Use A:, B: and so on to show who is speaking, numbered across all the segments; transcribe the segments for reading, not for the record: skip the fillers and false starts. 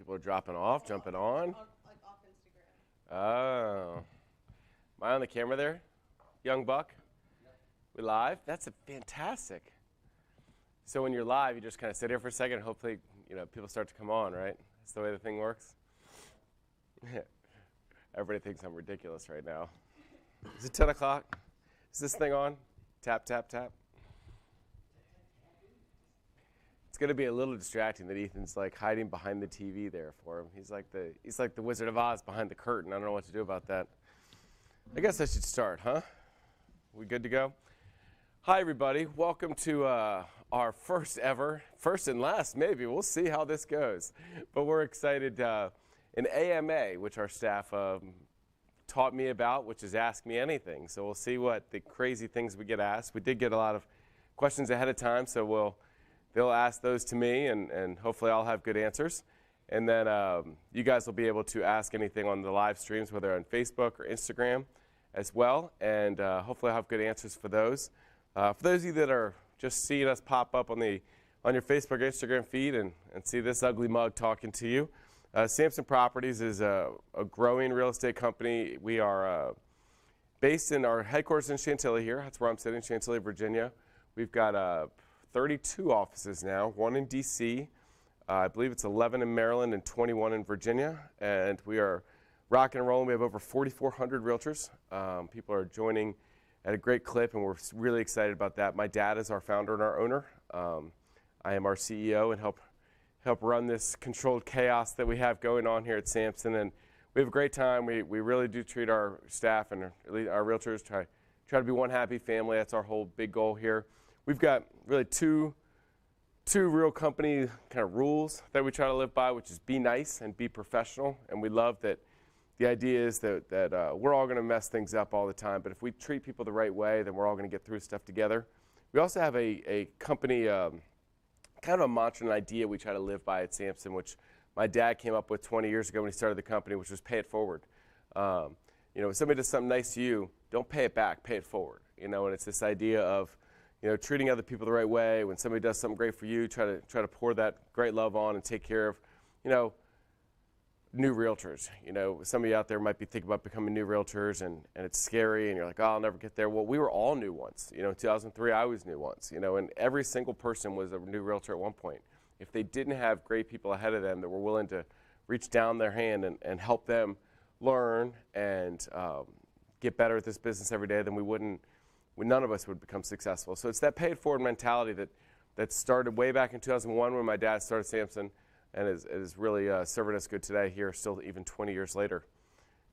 A: People are dropping off, jumping on.
B: Like off Instagram.
A: Oh. Am I on the camera there? Young buck? We live? That's fantastic. So when you're live, you just kind of sit here for a second. Hopefully, people start to come on, right? That's the way the thing works. Everybody thinks I'm ridiculous right now. Is it 10 o'clock? Is this thing on? Tap, tap, tap. It's going to be a little distracting that Ethan's like hiding behind the TV there for him. He's like the Wizard of Oz behind the curtain. I don't know what to do about that. I guess I should start, huh? We good to go? Hi, everybody. Welcome to our first and last, maybe. We'll see how this goes. But we're excited. An AMA, which our staff taught me about, which is Ask Me Anything. So we'll see what the crazy things we get asked. We did get a lot of questions ahead of time, so they'll ask those to me, and hopefully I'll have good answers. And then you guys will be able to ask anything on the live streams, whether on Facebook or Instagram as well. And hopefully I'll have good answers for those. For those of you that are just seeing us pop up on your Facebook or Instagram feed and see this ugly mug talking to you, Samson Properties is a growing real estate company. We are based in our headquarters in Chantilly here. That's where I'm sitting, Chantilly, Virginia. We've got 32 offices now, one in D.C., I believe it's 11 in Maryland and 21 in Virginia. And we are rocking and rolling. We have over 4,400 realtors. People are joining at a great clip, and we're really excited about that. My dad is our founder and our owner. I am our CEO and help run this controlled chaos that we have going on here at Samson. And we have a great time. We really do treat our staff and our realtors, try to be one happy family. That's our whole big goal here. We've got really two real company kind of rules that we try to live by, which is be nice and be professional. And we love that the idea is that we're all going to mess things up all the time. But if we treat people the right way, then we're all going to get through stuff together. We also have a company kind of a mantra and idea we try to live by at Samson, which my dad came up with 20 years ago when he started the company, which was pay it forward. If somebody does something nice to you, don't pay it back, pay it forward. And it's this idea of treating other people the right way. When somebody does something great for you, try to pour that great love on and take care of new realtors. Some of you out there might be thinking about becoming new realtors, and it's scary, and you're like, oh, I'll never get there. Well, we were all new once. In 2003, I was new once. And every single person was a new realtor at one point. If they didn't have great people ahead of them that were willing to reach down their hand and help them learn and get better at this business every day, then none of us would become successful. So it's that pay it forward mentality that started way back in 2001 when my dad started Samson, and is really serving us good today here, still even 20 years later.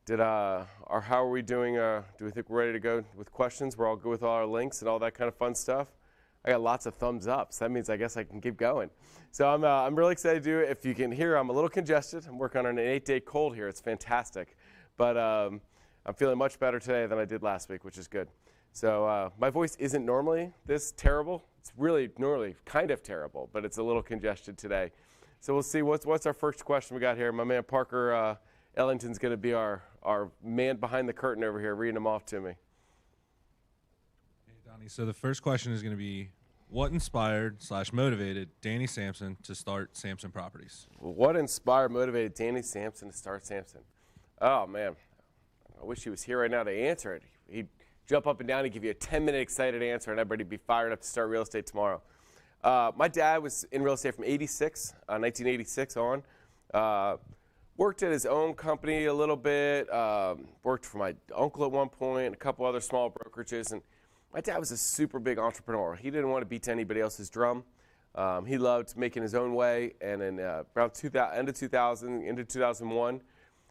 A: How are we doing? Do we think we're ready to go with questions? We're all good with all our links and all that kind of fun stuff? I got lots of thumbs up, so that means I guess I can keep going. So I'm really excited to do it. If you can hear, I'm a little congested. I'm working on an 8-day cold here. It's fantastic. But I'm feeling much better today than I did last week, which is good. So my voice isn't normally this terrible. It's really normally kind of terrible, but it's a little congested today. So we'll see what's our first question we got here. My man Parker Ellington's going to be our man behind the curtain over here, reading them off to me.
C: Hey, Donnie. So the first question is going to be, what inspired/motivated Donny Samson to start Samson Properties?
A: Well, what motivated Donny Samson to start Samson? Oh, man. I wish he was here right now to answer it. He'd jump up and down and give you a 10-minute excited answer, and everybody would be fired up to start real estate tomorrow. My dad was in real estate from 1986 on. Worked at his own company a little bit. Worked for my uncle at one point, and a couple other small brokerages. And my dad was a super big entrepreneur. He didn't want to beat to anybody else's drum. He loved making his own way. And in around end of 2000, into 2001,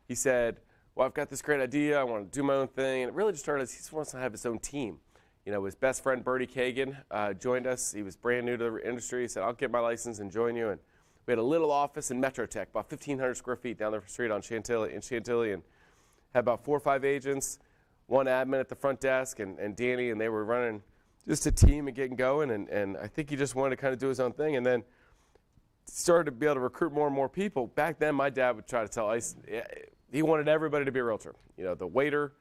A: he said, well, I've got this great idea. I want to do my own thing. And it really just started as he just wants to have his own team. His best friend, Bertie Kagan, joined us. He was brand new to the industry. He said, I'll get my license and join you. And we had a little office in Metrotech, about 1,500 square feet down the street in Chantilly, and had about 4 or 5 agents, one admin at the front desk, and Danny, and they were running just a team and getting going. And I think he just wanted to kind of do his own thing. And then started to be able to recruit more and more people. Back then, my dad would try to tell us, he wanted everybody to be a realtor. The waiter,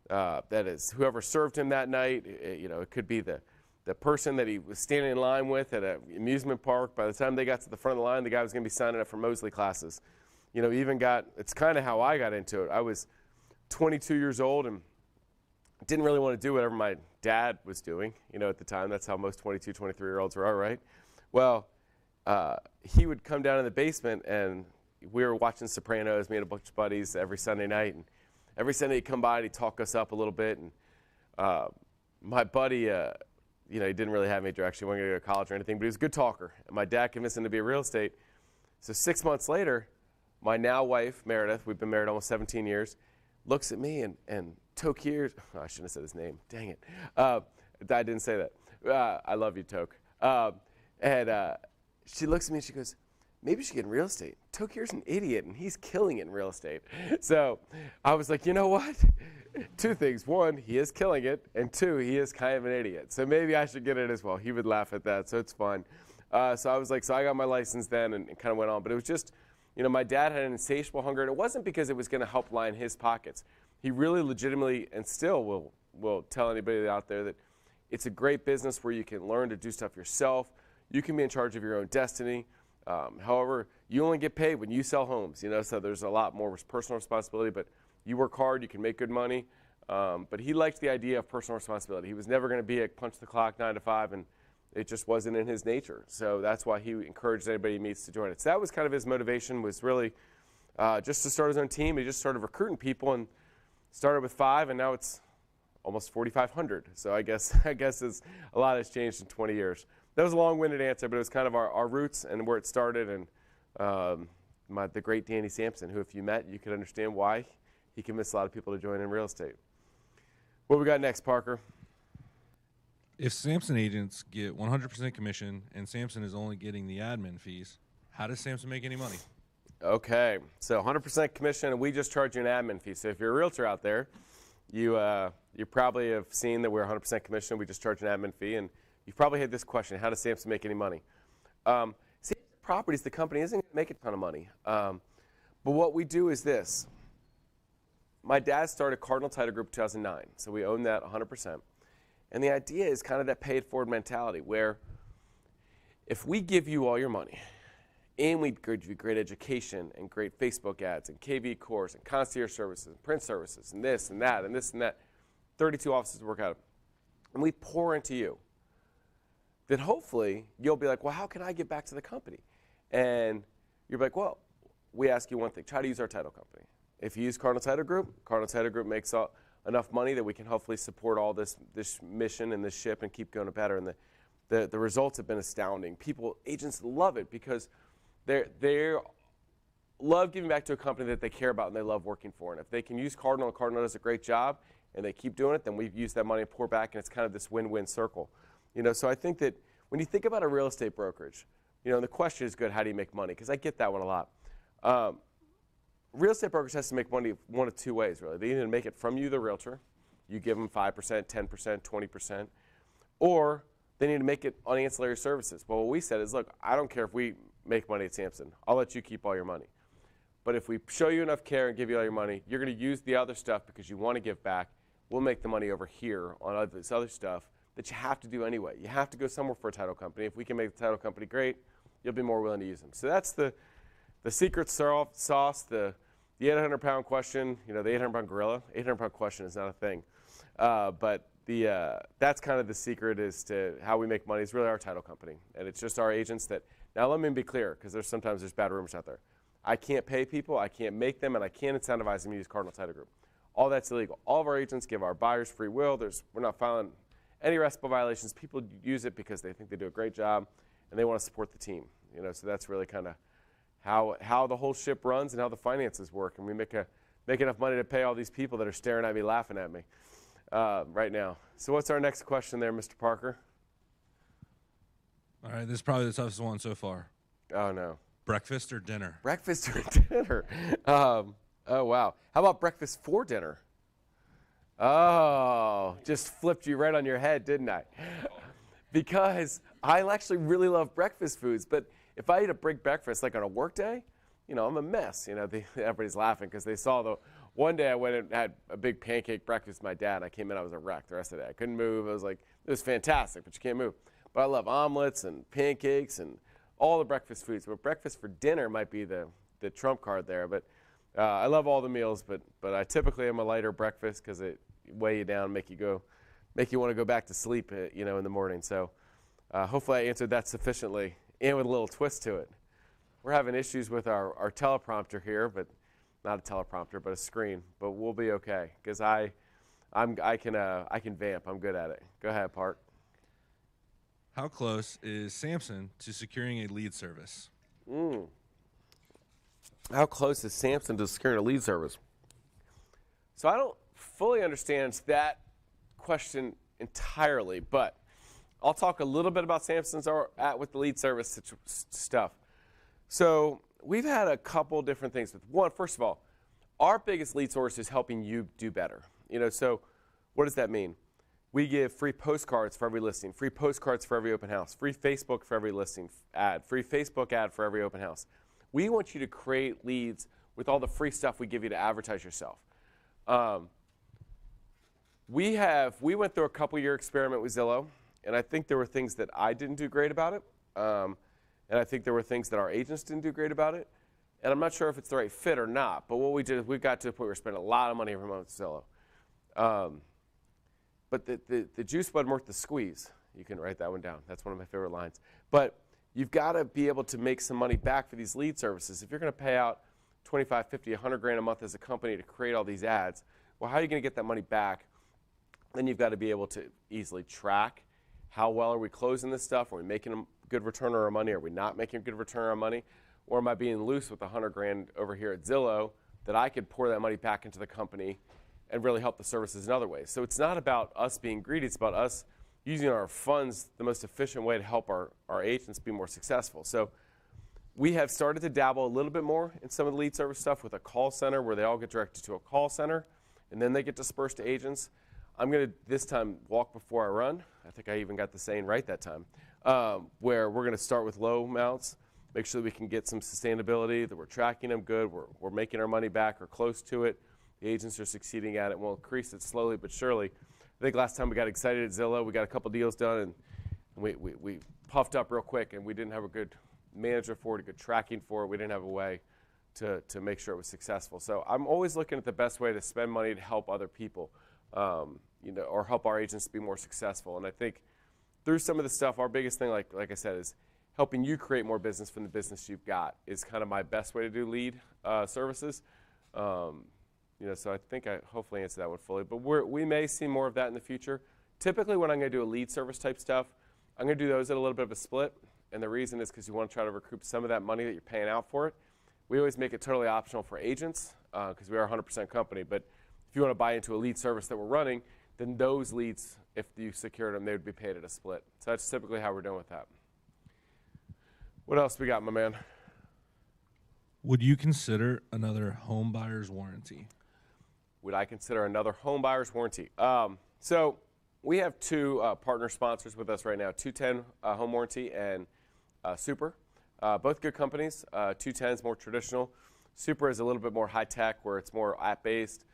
A: that is whoever served him that night. It could be the person that he was standing in line with at an amusement park. By the time they got to the front of the line, the guy was going to be signing up for Mosley classes. it's kind of how I got into it. I was 22 years old and didn't really want to do whatever my dad was doing, at the time. That's how most 22, 23-year-olds are, right? Well, he would come down in the basement, and we were watching Sopranos, me and a bunch of buddies, every Sunday night. And every Sunday he'd come by and he'd talk us up a little bit. And my buddy, he didn't really have any direction. He wasn't going to go to college or anything, but he was a good talker. And my dad convinced him to be in real estate. So 6 months later, my now wife, Meredith, we've been married almost 17 years, looks at me and Toke here, I shouldn't have said his name, dang it. I didn't say that. I love you, Toke. She looks at me and she goes, maybe you should get in real estate. Toke here's an idiot and he's killing it in real estate. So I was like, you know what? Two things. One, he is killing it. And two, he is kind of an idiot. So maybe I should get it as well. He would laugh at that, so it's fun. So I was like, so I got my license then and kind of went on. But it was just, my dad had an insatiable hunger. And it wasn't because it was going to help line his pockets. He really legitimately and still will tell anybody out there that it's a great business where you can learn to do stuff yourself. You can be in charge of your own destiny. However, you only get paid when you sell homes, so there's a lot more personal responsibility, but you work hard, you can make good money. But he liked the idea of personal responsibility. He was never going to be a punch the clock 9 to 5, and it just wasn't in his nature. So that's why he encouraged anybody he meets to join it. So that was kind of his motivation, was really just to start his own team. He just started recruiting people and started with 5, and now it's almost 4,500. So I guess a lot has changed in 20 years. That was a long-winded answer, but it was kind of our roots and where it started. And the great Donny Samson, who if you met, you could understand why he convinced a lot of people to join in real estate. What we got next, Parker?
C: If Samson agents get 100% commission and Samson is only getting the admin fees, how does Samson make any money?
A: Okay, so 100% commission, and we just charge you an admin fee. So if you're a realtor out there, you probably have seen that we're 100% commission. We just charge an admin fee, and you've probably had this question: how does Samson make any money? Samson Properties, the company, isn't going to make a ton of money, but what we do is this. My dad started Cardinal Title Group in 2009, so we own that 100%. And the idea is kind of that pay-it-forward mentality, where if we give you all your money, and we give you great education and great Facebook ads and KV course and concierge services and print services and this and that and this and that, 32 offices to work out of, and we pour into you, then hopefully you'll be like, well, how can I give back to the company? And you're like, well, we ask you one thing: try to use our title company. If you use Cardinal Title Group makes enough money that we can hopefully support all this mission and this ship and keep going better. And the results have been astounding. Agents love it because they love giving back to a company that they care about and they love working for. And if they can use Cardinal, and Cardinal does a great job, and they keep doing it, then we've used that money and pour back, and it's kind of this win-win circle. So I think that when you think about a real estate brokerage, the question is good: how do you make money? Because I get that one a lot. Real estate brokerage has to make money one of two ways, really. They either make it from you, the realtor. You give them 5%, 10%, 20%. Or they need to make it on ancillary services. Well, what we said is, look, I don't care if we make money at Samson. I'll let you keep all your money. But if we show you enough care and give you all your money, you're going to use the other stuff because you want to give back. We'll make the money over here on this other stuff that you have to do anyway. You have to go somewhere for a title company. If we can make the title company great, you'll be more willing to use them. So that's the secret sauce, the 800-pound question, the 800-pound gorilla. 800-pound question is not a thing. But that's kind of the secret as to how we make money. It's really our title company. And it's just our agents that, now let me be clear, because sometimes there's bad rumors out there. I can't pay people, I can't make them, and I can't incentivize them to use Cardinal Title Group. All that's illegal. All of our agents give our buyers free will. We're not filing any RESPA violations. People use it because they think they do a great job, and they want to support the team. So that's really kind of how the whole ship runs and how the finances work. And we make enough money to pay all these people that are staring at me, laughing at me right now. So what's our next question there, Mr. Parker?
C: All right, this is probably the toughest one so far.
A: Oh, no.
C: Breakfast or dinner?
A: Breakfast or dinner? Oh, wow. How about breakfast for dinner? Oh, just flipped you right on your head, didn't I? Because I actually really love breakfast foods, but if I eat a big breakfast like on a work day, I'm a mess. Everybody's laughing because they saw one day I went and had a big pancake breakfast with my dad, and I came in, I was a wreck the rest of the day. I couldn't move. I was like, it was fantastic, but you can't move. But I love omelets and pancakes and all the breakfast foods. But breakfast for dinner might be the the trump card there. But I love all the meals, but I typically am a lighter breakfast because it weigh you down, make you want to go back to sleep, in the morning. So hopefully I answered that sufficiently and with a little twist to it. We're having issues with our teleprompter here, but not a teleprompter, but a screen. But we'll be okay because I can vamp. I'm good at it. Go ahead, Park.
C: How close is Samson to securing a lead service?
A: How close is Samson to securing a lead service? So I don't fully understand that question entirely, but I'll talk a little bit about Samson's with the lead service stuff. So we've had a couple different things. One, first of all, our biggest lead source is helping you do better. So what does that mean? We give free postcards for every listing, free postcards for every open house, free Facebook for every listing ad, free Facebook ad for every open house. We want you to create leads with all the free stuff we give you to advertise yourself. We went through a couple-year experiment with Zillow, and I think there were things that I didn't do great about it. And I think there were things that our agents didn't do great about it. And I'm not sure if it's the right fit or not. But what we did is we got to the point where we were spending a lot of money every month with Zillow. But the juice wasn't worth the squeeze. You can write that one down. That's one of my favorite lines. But you've got to be able to make some money back for these lead services. If you're going to pay out 25, 50, 100 grand a month as a company to create all these ads, well, how are you going to get that money back? Then you've got to be able to easily track how well are we closing this stuff? Are we making a good return on our money? Are we not making a good return on our money? Or am I being loose with 100 grand over here at Zillow that I could pour that money back into the company and really help the services in other ways? So it's not about us being greedy. It's about us using our funds the most efficient way to help our agents be more successful. So we have started to dabble a little bit more in some of the lead service stuff with a call center where they all get directed to a call center, and then they get dispersed to agents. I'm going to, this time, walk before I run. I think I even got the saying right that time, where we're going to start with low amounts, make sure that we can get some sustainability, that we're tracking them good, we're making our money back or close to it. The agents are succeeding at it. We'll increase it slowly but surely. I think last time we got excited at Zillow, we got a couple deals done, and we puffed up real quick, and we didn't have a good manager for it, a good tracking for it. We didn't have a way to make sure it was successful. So I'm always looking at the best way to spend money to help other people. Or help our agents be more successful. And I think through some of the stuff, our biggest thing, like I said, is helping you create more business from the business you've got is kind of my best way to do lead services. So I think I hopefully answered that one fully. But we may see more of that in the future. Typically, when I'm going to do a lead service type stuff, I'm going to do those at a little bit of a split. And the reason is because you want to try to recoup some of that money that you're paying out for it. We always make it totally optional for agents because we are a 100% company. But if you want to buy into a lead service that we're running, then those leads, if you secured them, they would be paid at a split. So that's typically how we're doing with that. What else we got, my man?
C: Would you consider another home buyer's warranty?
A: Would I consider another home buyer's warranty? So we have two partner sponsors with us right now, 210 Home Warranty and Super. Both good companies. 210 is more traditional. Super is a little bit more high-tech where it's more app-based.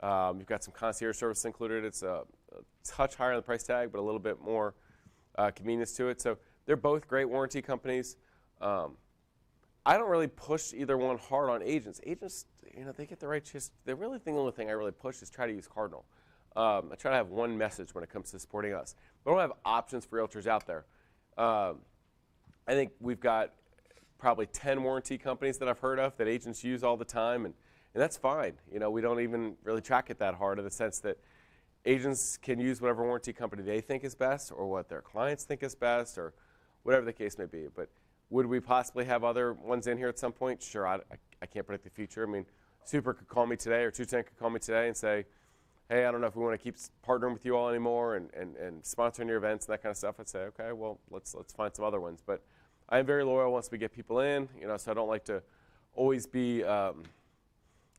A: You've got some concierge service included. It's a touch higher on the price tag, but a little bit more convenience to it. So they're both great warranty companies. I don't really push either one hard on agents. Agents, they get the right chance. The only thing I really push is try to use Cardinal. I try to have one message when it comes to supporting us. We don't have options for realtors out there. I think we've got probably 10 warranty companies that I've heard of that agents use all the time, and that's fine. We don't even really track it that hard in the sense that agents can use whatever warranty company they think is best or what their clients think is best or whatever the case may be. But would we possibly have other ones in here at some point? Sure, I can't predict the future. I mean, Super could call me today or 210 could call me today and say, hey, I don't know if we want to keep partnering with you all anymore and sponsoring your events and that kind of stuff. I'd say, okay, well, let's find some other ones. But I am very loyal once we get people in, so I don't like to always be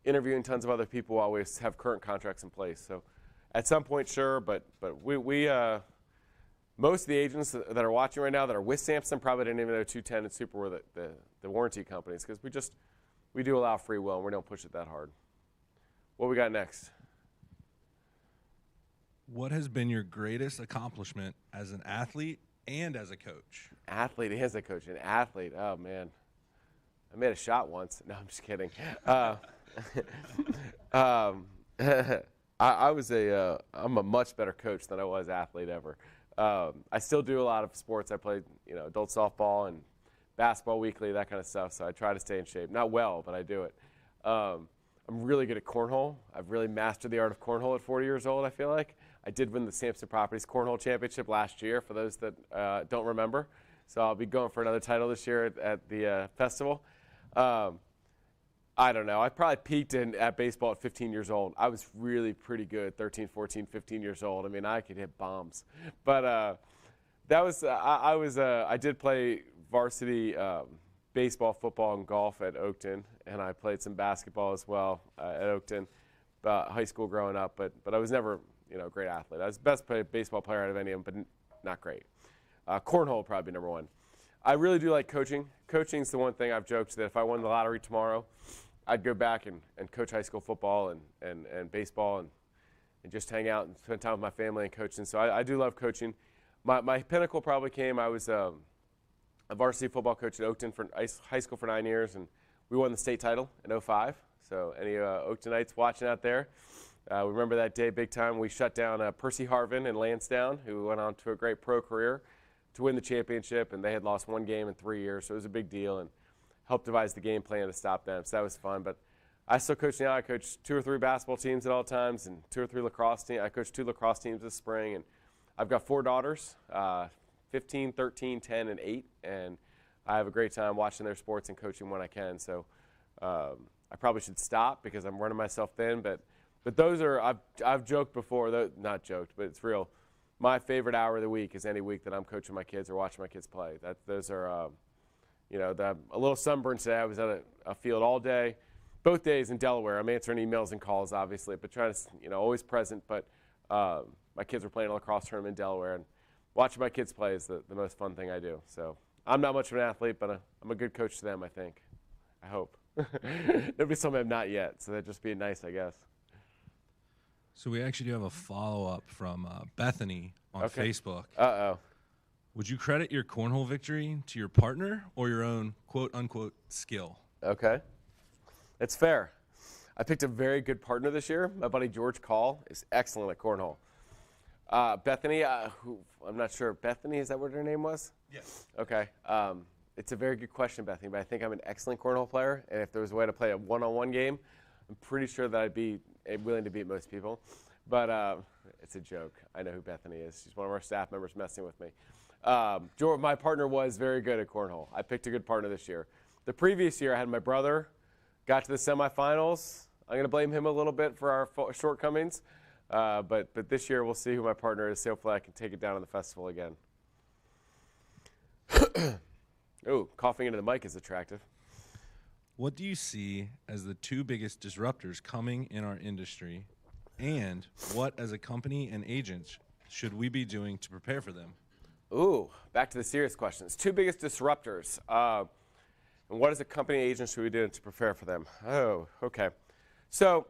A: interviewing tons of other people while we have current contracts in place. So at some point, sure, but we most of the agents that are watching right now that are with Samson probably didn't even know 210 and Super were the warranty companies because we do allow free will and we don't push it that hard. What we got next?
C: What has been your greatest accomplishment as an athlete and as a coach?
A: Athlete and as a coach. An athlete, oh man. I made a shot once. No, I'm just kidding. I'm a much better coach than I was athlete ever. I still do a lot of sports. I played, adult softball and basketball weekly, that kind of stuff. So I try to stay in shape. Not well, but I do it. I'm really good at cornhole. I've really mastered the art of cornhole at 40 years old, I feel like. I did win the Samson Properties Cornhole Championship last year, for those that don't remember. So I'll be going for another title this year at the festival. I don't know. I probably peaked at baseball at 15 years old. I was really pretty good, 13, 14, 15 years old. I mean, I could hit bombs. But I did play varsity baseball, football, and golf at Oakton, and I played some basketball as well at Oakton, high school growing up. But I was never, a great athlete. I was the best baseball player out of any of them, but not great. Cornhole probably number one. I really do like coaching. Coaching's the one thing I've joked that if I won the lottery tomorrow, I'd go back and coach high school football and baseball and just hang out and spend time with my family and coaching. So I do love coaching. My pinnacle probably came, I was a varsity football coach at Oakton for high school for 9 years, and we won the state title in 2005. So any Oaktonites watching out there, we remember that day big time. We shut down Percy Harvin in Lansdowne, who went on to a great pro career, to win the championship, and they had lost one game in 3 years, so it was a big deal, and helped devise the game plan to stop them. So that was fun. But I still coach now. I coach 2 or 3 basketball teams at all times, and 2 or 3 lacrosse teams. I coached 2 lacrosse teams this spring, and I've got 4 daughters, 15, 13, 10, and 8, and I have a great time watching their sports and coaching when I can. So I probably should stop because I'm running myself thin, but those are, I've joked before, not joked, but it's real. My favorite hour of the week is any week that I'm coaching my kids or watching my kids play. Those are, a little sunburn today. I was at a field all day, both days in Delaware. I'm answering emails and calls, obviously, but trying to, always present. But my kids were playing a lacrosse tournament in Delaware, and watching my kids play is the most fun thing I do. So I'm not much of an athlete, but I'm a good coach to them, I think. I hope. Nobody's told me I'm not yet, so that'd just be nice, I guess.
C: So we actually do have a follow-up from Bethany on Facebook.
A: Uh-oh.
C: Would you credit your cornhole victory to your partner or your own quote-unquote skill?
A: Okay. It's fair. I picked a very good partner this year. My buddy George Call is excellent at cornhole. Bethany, who I'm not sure. Bethany, is that what her name was?
C: Yes.
A: Okay. It's a very good question, Bethany, but I think I'm an excellent cornhole player, and if there was a way to play a one-on-one game, I'm pretty sure that I'd be willing to beat most people. But it's a joke. I know who Bethany is. She's one of our staff members messing with me. My partner was very good at cornhole. I picked a good partner this year. The previous year, I had my brother, got to the semifinals. I'm going to blame him a little bit for our shortcomings. But this year, we'll see who my partner is. So hopefully I can take it down on the festival again. Oh, coughing into the mic is attractive.
C: What do you see as the 2 biggest disruptors coming in our industry, and what, as a company and agents, should we be doing to prepare for them?
A: Ooh, back to the serious questions. 2 biggest disruptors. And what as a company agent should we do to prepare for them? Oh, okay. So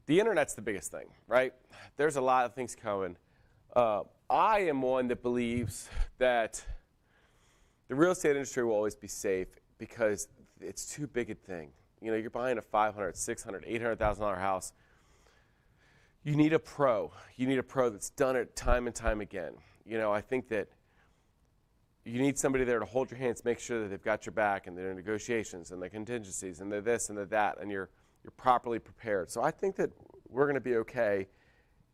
A: the internet's the biggest thing, right? There's a lot of things coming. I am one that believes that the real estate industry will always be safe because it's too big a thing. You're buying a $500,000, $600,000, $800,000 house. You need a pro. You need a pro that's done it time and time again. I think that you need somebody there to hold your hands, make sure that they've got your back, and their negotiations and the contingencies and the this and the that, and you're properly prepared. So I think that we're going to be okay,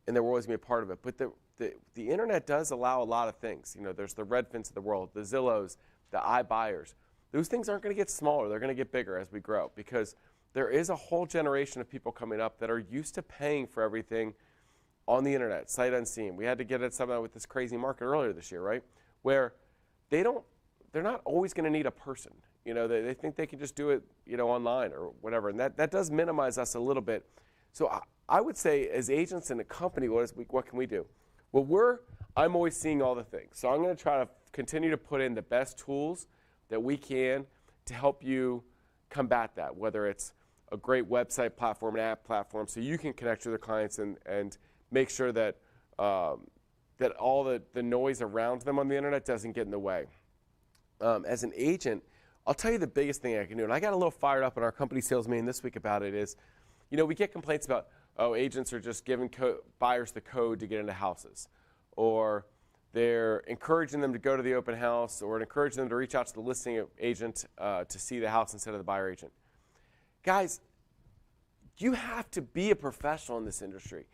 A: and that we're always going to be a part of it. But the internet does allow a lot of things. There's the Redfins of the world, the Zillows, the iBuyers. Those things aren't going to get smaller. They're going to get bigger as we grow because there is a whole generation of people coming up that are used to paying for everything on the internet, sight unseen. We had to get at some of that with this crazy market earlier this year, right? Where they're not always going to need a person. They think they can just do it, online or whatever. And that does minimize us a little bit. So I would say as agents in a company, what can we do? Well, I'm always seeing all the things. So I'm going to try to continue to put in the best tools that we can to help you combat that, whether it's a great website platform, an app platform, so you can connect with your clients and make sure that that all the noise around them on the internet doesn't get in the way. As an agent, I'll tell you the biggest thing I can do, and I got a little fired up in our company sales meeting this week about it is, we get complaints about, oh, agents are just giving buyers the code to get into houses, or they're encouraging them to go to the open house, or encouraging them to reach out to the listing agent to see the house instead of the buyer agent. Guys, you have to be a professional in this industry.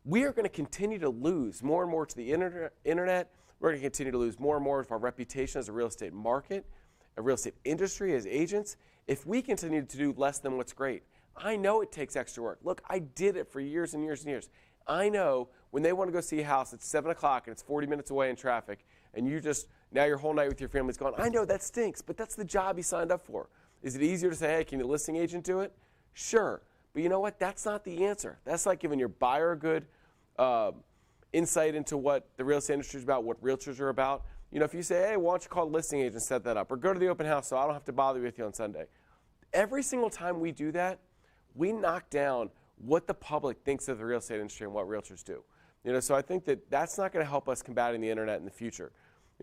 A: We are going to continue to lose more and more to the internet. We're going to continue to lose more and more of our reputation as a real estate market, a real estate industry, as agents, if we continue to do less than what's great. I know it takes extra work. Look, I did it for years and years and years. I know when they want to go see a house at 7 o'clock and it's 40 minutes away in traffic, and now your whole night with your family's gone. I know that stinks, but that's the job you signed up for. Is it easier to say, hey, can the listing agent do it? Sure. But you know what? That's not the answer. That's like giving your buyer a good insight into what the real estate industry is about, what realtors are about. If you say, hey, why don't you call the listing agent, set that up, or go to the open house so I don't have to bother you with you on Sunday. Every single time we do that, we knock down what the public thinks of the real estate industry and what realtors do. So I think that that's not going to help us combating the internet in the future.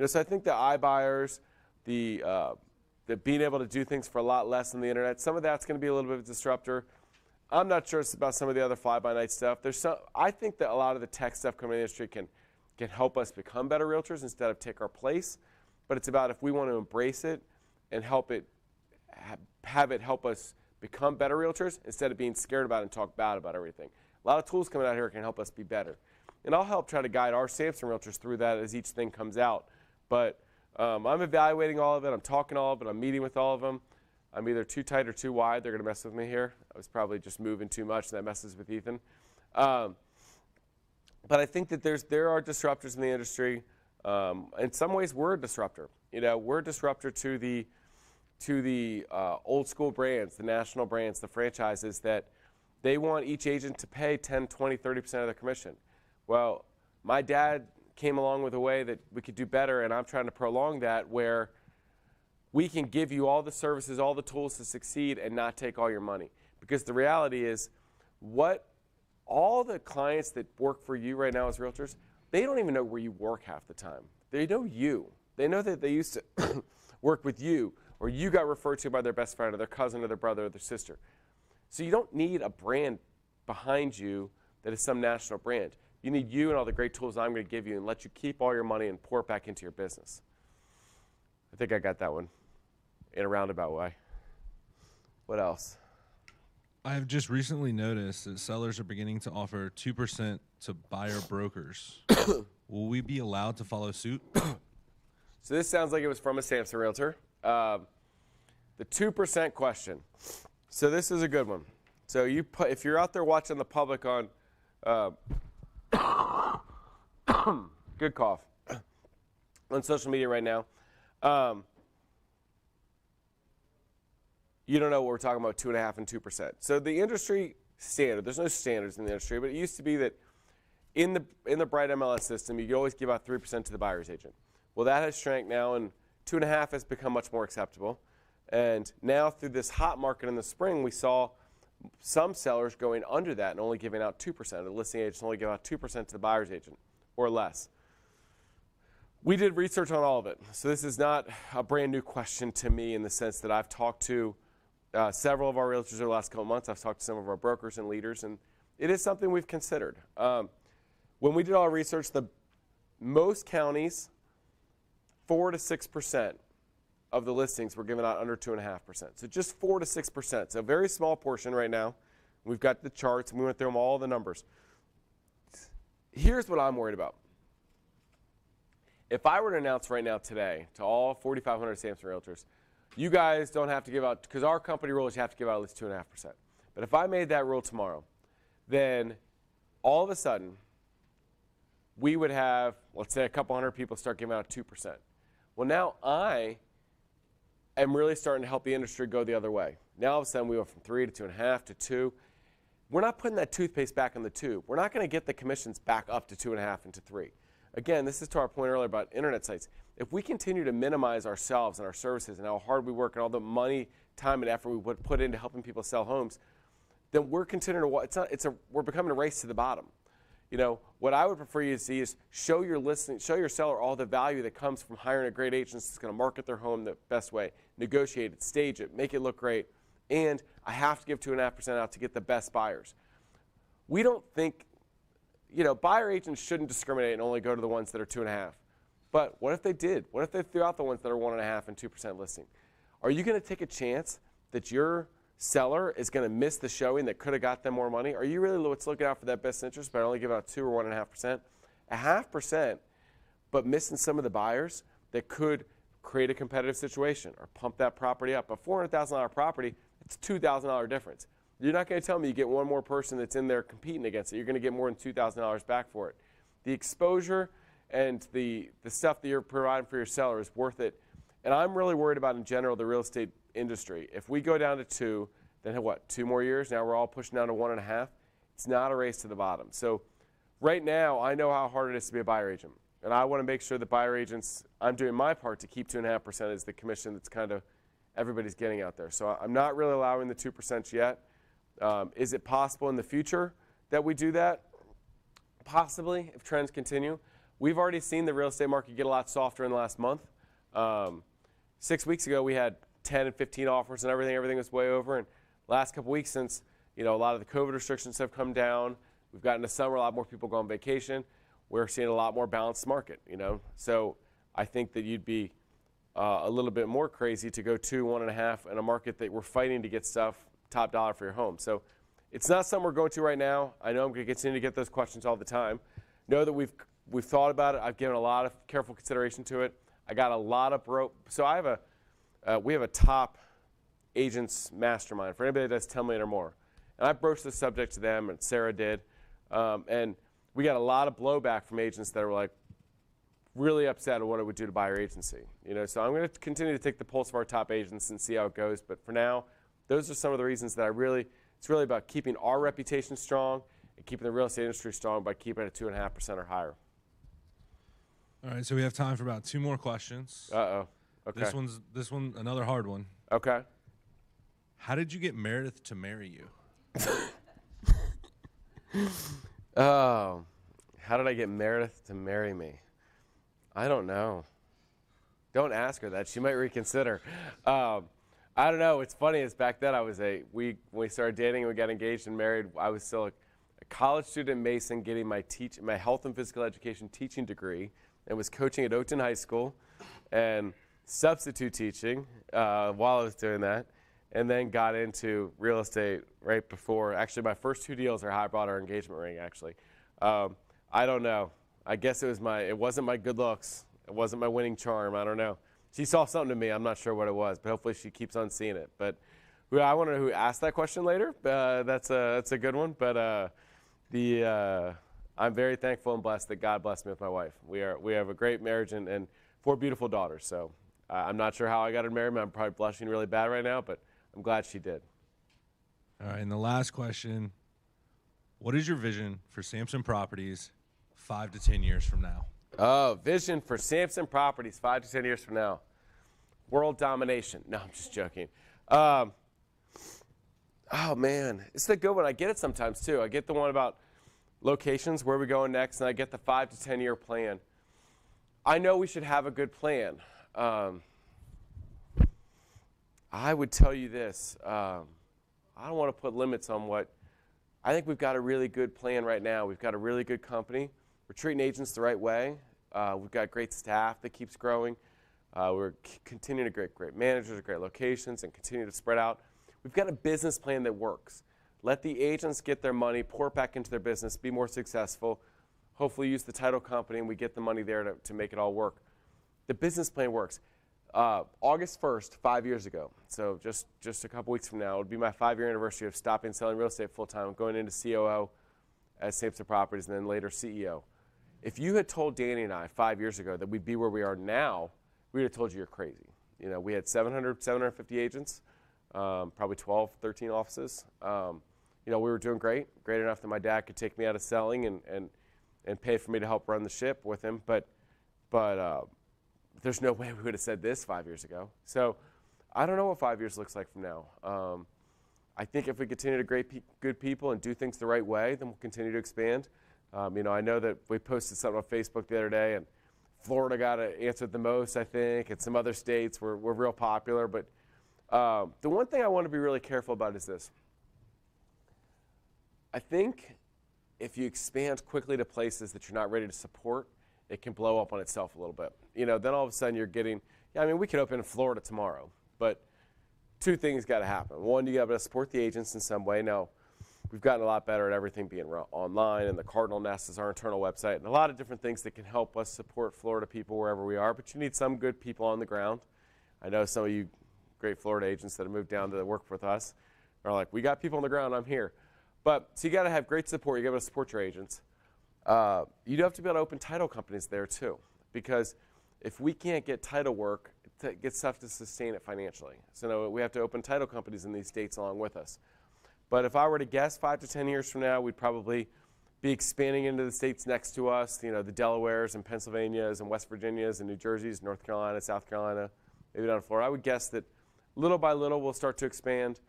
A: So I think the iBuyers, the being able to do things for a lot less than the internet, some of that's going to be a little bit of a disruptor. I'm not sure it's about some of the other fly-by-night stuff. I think that a lot of the tech stuff coming in the industry can help us become better realtors instead of take our place. But it's about if we want to embrace it and help it, have it help us become better realtors instead of being scared about it and talk bad about everything. A lot of tools coming out here can help us be better. And I'll help try to guide our Samson realtors through that as each thing comes out. But I'm evaluating all of it. I'm talking all of it. I'm meeting with all of them. I'm either too tight or too wide. They're going to mess with me here. I was probably just moving too much, and that messes with Ethan. But I think that there are disruptors in the industry. In some ways, we're a disruptor. We're a disruptor to the old school brands, the national brands, the franchises that they want each agent to pay 10, 20, 30% of their commission. Well, my dad came along with a way that we could do better, and I'm trying to prolong that where we can give you all the services, all the tools to succeed and not take all your money. Because the reality is, all the clients that work for you right now as realtors, they don't even know where you work half the time. They know you. They know that they used to work with you, or you got referred to by their best friend or their cousin or their brother or their sister. So you don't need a brand behind you that is some national brand. You need you and all the great tools I'm going to give you and let you keep all your money and pour it back into your business. I think I got that one in a roundabout way. What else?
C: I have just recently noticed that sellers are beginning to offer 2% to buyer brokers. Will we be allowed to follow suit?
A: So this sounds like it was from a Samson realtor. The 2% question. So this is a good one. So if you're out there watching the public on, good cough, on social media right now, you don't know what we're talking about, 2.5% and 2%. So the industry standard, there's no standards in the industry, but it used to be that in the Bright MLS system, you could always give out 3% to the buyer's agent. Well, that has shrank now, and 2.5% has become much more acceptable. And now through this hot market in the spring, we saw some sellers going under that and only giving out 2%. The listing agents only give out 2% to the buyer's agent or less. We did research on all of it. So this is not a brand new question to me in the sense that I've talked to several of our realtors over the last couple months. I've talked to some of our brokers and leaders, and it is something we've considered. When we did all our research, most counties, 4 to 6% of the listings were given out under 2.5%. So just 4 to 6%. So a very small portion right now. We've got the charts, and we went through them all the numbers. Here's what I'm worried about. If I were to announce right now today to all 4,500 Samson realtors, you guys don't have to give out, because our company rules you have to give out at least 2.5%. But if I made that rule tomorrow, then all of a sudden, we would have, let's say, a couple hundred people start giving out 2%. Well, now I am really starting to help the industry go the other way. Now all of a sudden, we went from 3 to 2.5 to 2. We're not putting that toothpaste back in the tube. We're not going to get the commissions back up to 2.5 and to 3. Again, this is to our point earlier about internet sites. If we continue to minimize ourselves and our services and how hard we work and all the money, time, and effort we would put into helping people sell homes, then we're continuing to we're becoming a race to the bottom. What I would prefer you to see is show your seller all the value that comes from hiring a great agent that's going to market their home the best way, negotiate it, stage it, make it look great, and I have to give 2.5% out to get the best buyers. We don't think, buyer agents shouldn't discriminate and only go to the ones that are 2.5. But what if they did? What if they threw out the ones that are 1.5 and 2% listing? Are you going to take a chance that your seller is going to miss the showing that could have got them more money? Are you really looking out for that best interest by only giving out 2 or 1.5%? 0.5%, but missing some of the buyers that could create a competitive situation or pump that property up. A $400,000 property, it's a $2,000 difference. You're not going to tell me you get one more person that's in there competing against it. You're going to get more than $2,000 back for it. The exposure and the stuff that you're providing for your seller is worth it. And I'm really worried about, in general, the real estate industry. If we go down to 2, then what, 2 more years? Now we're all pushing down to 1.5. It's not a race to the bottom. So right now, I know how hard it is to be a buyer agent. And I want to make sure that buyer agents, I'm doing my part to keep 2.5% as the commission that's kind of everybody's getting out there. So I'm not really allowing the 2% yet. Is it possible in the future that we do that? Possibly, if trends continue. We've already seen the real estate market get a lot softer in the last month. 6 weeks ago, we had 10 and 15 offers and everything. Everything was way over. And last couple weeks, since a lot of the COVID restrictions have come down, we've gotten to summer, a lot more people go on vacation. We're seeing a lot more balanced market, So I think that you'd be a little bit more crazy to go 2, 1.5 in a market that we're fighting to get stuff top dollar for your home. So it's not something we're going to right now. I know I'm going to continue to get those questions all the time. Know that we've thought about it. I've given a lot of careful consideration to it. I got a lot of so we have a top agents mastermind for anybody that does 10 million or more. And I broached the subject to them, and Sarah did. And we got a lot of blowback from agents that were like really upset at what it would do to buyer agency. So I'm going to continue to take the pulse of our top agents and see how it goes. But for now, those are some of the reasons that it's really about keeping our reputation strong and keeping the real estate industry strong by keeping it at 2.5% or higher.
C: All right, so we have time for about 2 more questions.
A: Uh-oh. Okay.
C: This one, another hard one.
A: Okay.
C: How did you get Meredith to marry you?
A: Oh, how did I get Meredith to marry me? I don't know. Don't ask her that. She might reconsider. I don't know. What's funny is back then when we started dating and we got engaged and married, I was still a college student in Mason getting my health and physical education teaching degree and was coaching at Oakton High School and substitute teaching while I was doing that. And then got into real estate right before. Actually, my first 2 deals are how I bought our engagement ring, actually. I don't know. I guess it wasn't my good looks. It wasn't my winning charm. I don't know. She saw something to me. I'm not sure what it was, but hopefully she keeps on seeing it. But I want to know who asked that question later. That's a good one. But I'm very thankful and blessed that God blessed me with my wife. We have a great marriage and 4 beautiful daughters. So I'm not sure how I got her married. I'm probably blushing really bad right now, but I'm glad she did.
C: All right, and the last question, what is your vision for Samson Properties 5 to 10 years from now?
A: Oh, vision for Samson Properties 5 to 10 years from now. World domination. No, I'm just joking. Oh, man. It's a good one. I get it sometimes, too. I get the one about locations, where we're going next, and I get the 5 to 10 year plan. I know we should have a good plan. I would tell you this. I don't want to put limits on what. I think we've got a really good plan right now. We've got a really good company. We're treating agents the right way. We've got great staff that keeps growing. We're continuing to get great managers, great locations, and continue to spread out. We've got a business plan that works. Let the agents get their money, pour it back into their business, be more successful. Hopefully use the title company, and we get the money there to make it all work. The business plan works. August 1st, 5 years ago, so just a couple weeks from now, it would be my 5-year anniversary of stopping selling real estate full-time, going into COO at Samson Properties, and then later CEO. If you had told Danny and I 5 years ago that we'd be where we are now, we would have told you you're crazy. We had 750 agents, probably 12, 13 offices. We were doing great enough that my dad could take me out of selling and pay for me to help run the ship with him, but there's no way we would have said this 5 years ago. So I don't know what 5 years looks like from now. I think if we continue to good people and do things the right way, then we'll continue to expand. I know that we posted something on Facebook the other day, and Florida got to answer it the most, I think, and some other states were real popular. But the one thing I want to be really careful about is this. I think if you expand quickly to places that you're not ready to support, it can blow up on itself a little bit. Then all of a sudden you're getting, we could open in Florida tomorrow, but two things got to happen. One, you got to support the agents in some way. Now, we've gotten a lot better at everything being online, and the Cardinal Nest is our internal website, and a lot of different things that can help us support Florida people wherever we are, but you need some good people on the ground. I know some of you great Florida agents that have moved down to work with us are like, we got people on the ground, I'm here. But so you got to have great support. You got to support your agents. You do have to be able to open title companies there too, because if we can't get title work, it gets tough to sustain it financially. So we have to open title companies in these states along with us. But if I were to guess 5 to 10 years from now, we'd probably be expanding into the states next to us, the Delawares and Pennsylvanias and West Virginias and New Jerseys, North Carolina, South Carolina, maybe down to Florida. I would guess that little by little we'll start to expand.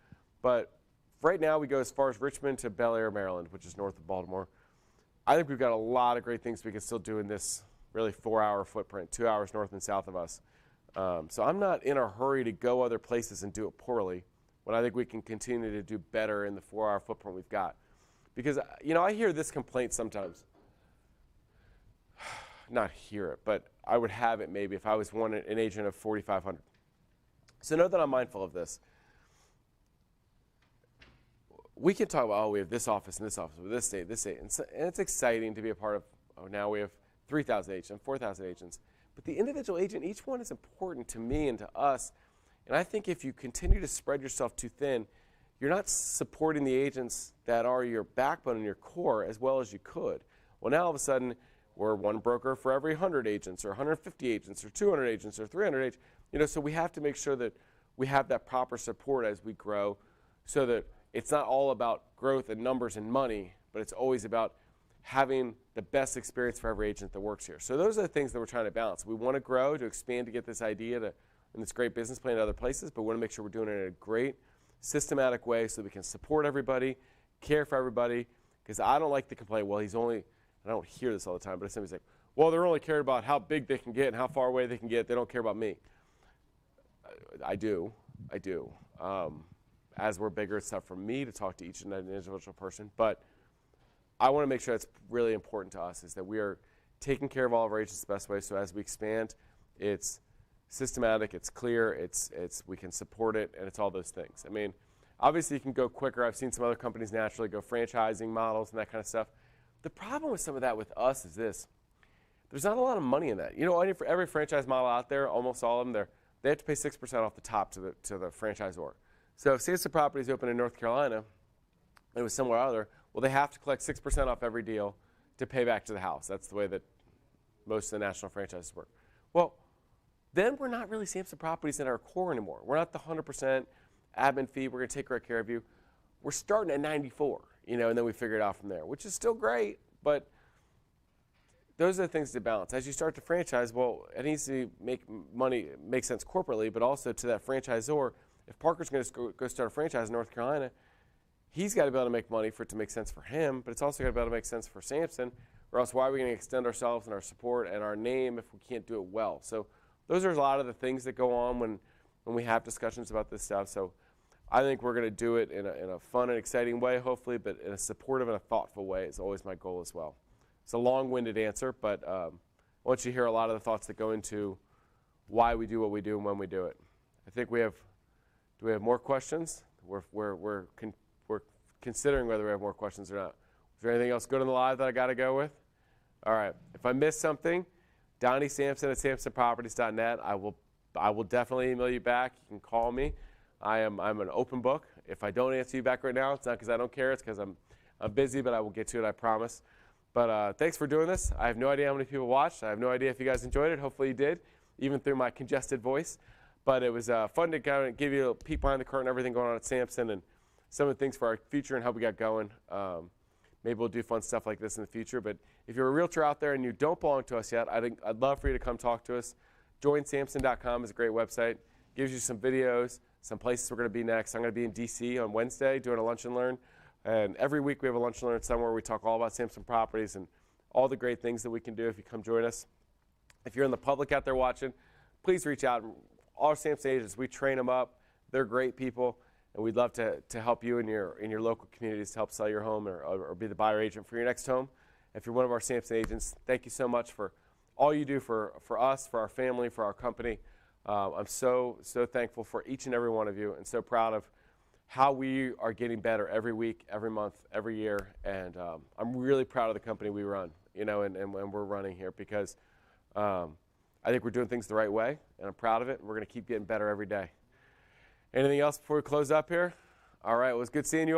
A: But right now we go as far as Richmond to Bel Air, Maryland, which is north of Baltimore. I think we've got a lot of great things we can still do in this really 4-hour footprint, 2 hours north and south of us. So I'm not in a hurry to go other places and do it poorly when I think we can continue to do better in the 4-hour footprint we've got. Because, I hear this complaint sometimes. Not hear it, but I would have it maybe if I was an agent of 4,500. So know that I'm mindful of this. We can talk about, we have this office and this office, with this state, and it's exciting to be a part of, now we have 3,000 agents and 4,000 agents. But the individual agent, each one is important to me and to us. And I think if you continue to spread yourself too thin, you're not supporting the agents that are your backbone and your core as well as you could. Well, now all of a sudden, we're one broker for every 100 agents or 150 agents or 200 agents or 300 agents. So we have to make sure that we have that proper support as we grow so that it's not all about growth and numbers and money, but it's always about having the best experience for every agent that works here. So those are the things that we're trying to balance. We want to grow, to expand, to get this idea and this great business plan to other places, but we want to make sure we're doing it in a great, systematic way so we can support everybody, care for everybody, because I don't like the complaint, well, I don't hear this all the time, but somebody's like, well, they're only caring about how big they can get and how far away they can get. They don't care about me. I do. As we're bigger, it's tough for me to talk to each and every individual person, but I want to make sure it's really important to us is that we are taking care of all of our agents the best way, so as we expand, it's systematic, it's clear, we can support it, and it's all those things. I mean, obviously you can go quicker. I've seen some other companies naturally go franchising models and that kind of stuff. The problem with some of that with us is this. There's not a lot of money in that. For every franchise model out there, almost all of them, they have to pay 6% off the top to the franchisor. So if Samson Properties open in North Carolina, and it was somewhere other, well, they have to collect 6% off every deal to pay back to the house. That's the way that most of the national franchises work. Well, then we're not really Samson Properties in our core anymore. We're not the 100% admin fee. We're going to take great care of you. We're starting at 94, and then we figure it out from there, which is still great, but those are the things to balance. As you start to franchise, well, it needs to make money, make sense corporately, but also to that franchisor. If Parker's going to go start a franchise in North Carolina, he's got to be able to make money for it to make sense for him, but it's also got to be able to make sense for Samson, or else why are we going to extend ourselves and our support and our name if we can't do it well? So those are a lot of the things that go on when we have discussions about this stuff. So I think we're going to do it in a fun and exciting way, hopefully, but in a supportive and a thoughtful way is always my goal as well. It's a long-winded answer, but I want you to hear a lot of the thoughts that go into why we do what we do and when we do it. I think do we have more questions? We're considering whether we have more questions or not. Is there anything else good on the live that I got to go with? All right. If I missed something, Donny Samson at samsonproperties.net. I will definitely email you back. You can call me. I'm an open book. If I don't answer you back right now, it's not because I don't care. It's because I'm busy, but I will get to it, I promise. But thanks for doing this. I have no idea how many people watched. I have no idea if you guys enjoyed it. Hopefully you did, even through my congested voice. But it was fun to kind of give you a peek behind the curtain, everything going on at Samson, and some of the things for our future and how we got going. Maybe we'll do fun stuff like this in the future. But if you're a realtor out there and you don't belong to us yet, I'd love for you to come talk to us. JoinSamson.com is a great website. Gives you some videos, some places we're going to be next. I'm going to be in D.C. on Wednesday doing a lunch and learn. And every week we have a lunch and learn somewhere where we talk all about Samson Properties and all the great things that we can do if you come join us. If you're in the public out there watching, please reach out. All our Samson agents, we train them up. They're great people, and we'd love to help you in your local communities to help sell your home or be the buyer agent for your next home. If you're one of our Samson agents, thank you so much for all you do for us, for our family, for our company. I'm so thankful for each and every one of you, and so proud of how we are getting better every week, every month, every year. And I'm really proud of the company we run, and we're running here, because I think we're doing things the right way, and I'm proud of it, and we're going to keep getting better every day. Anything else before we close up here? All right, well, it was good seeing you all.